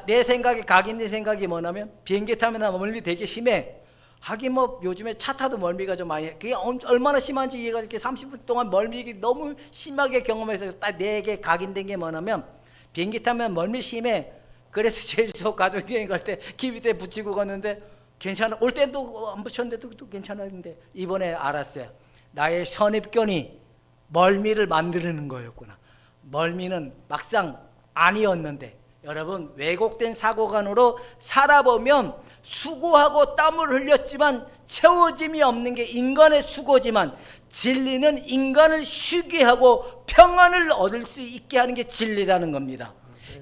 내 생각이, 각인의 생각이 뭐냐면 비행기 타면 멀미 되게 심해. 하긴 뭐 요즘에 차 타도 멀미가 좀 많이 해. 그게 얼마나 심한지 이해가 이렇게 30분 동안 멀미 너무 심하게 경험해서 딱 내게 각인된 게 뭐냐면 비행기 타면 멀미 심해. 그래서 제주도 가족여행 갈 때 귀 밑에 붙이고 갔는데 괜찮아. 올 때도 안 붙였는데도 또 괜찮았는데 이번에 알았어요. 나의 선입견이 멀미를 만드는 거였구나. 멀미는 막상 아니었는데, 여러분 왜곡된 사고관으로 살아보면 수고하고 땀을 흘렸지만 채워짐이 없는 게 인간의 수고지만, 진리는 인간을 쉬게 하고 평안을 얻을 수 있게 하는 게 진리라는 겁니다.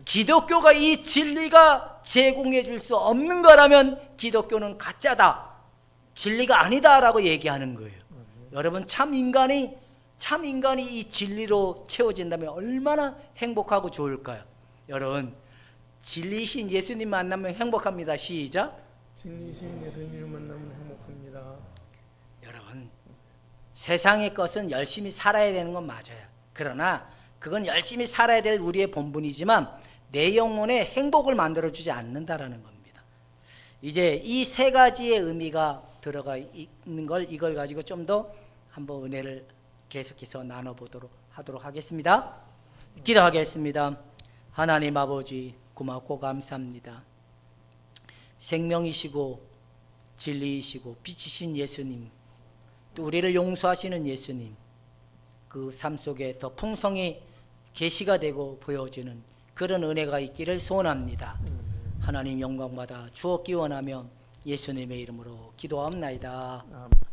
기독교가 이 진리가 제공해 줄 수 없는 거라면 기독교는 가짜다, 진리가 아니다라고 얘기하는 거예요. 여러분 참 인간이 이 진리로 채워진다면 얼마나 행복하고 좋을까요? 여러분 진리이신 예수님 만나면 행복합니다. 시작. 진리신 예수님을 만나면 행복합니다. 여러분, 세상의 것은 열심히 살아야 되는 건 맞아요. 그러나 그건 열심히 살아야 될 우리의 본분이지만 내 영혼에 행복을 만들어주지 않는다라는 겁니다. 이제 이 세 가지의 의미가 들어가 있는 걸 이걸 가지고 좀 더 한번 은혜를 계속해서 나눠보도록 하도록 하겠습니다. 기도하겠습니다. 하나님 아버지 고맙고 감사합니다. 생명이시고 진리이시고 빛이신 예수님, 또 우리를 용서하시는 예수님, 그 삶 속에 더 풍성히 계시가 되고 보여지는 그런 은혜가 있기를 소원합니다. 하나님 영광받아 주옵기 원하며 예수님의 이름으로 기도합나이다. 아멘.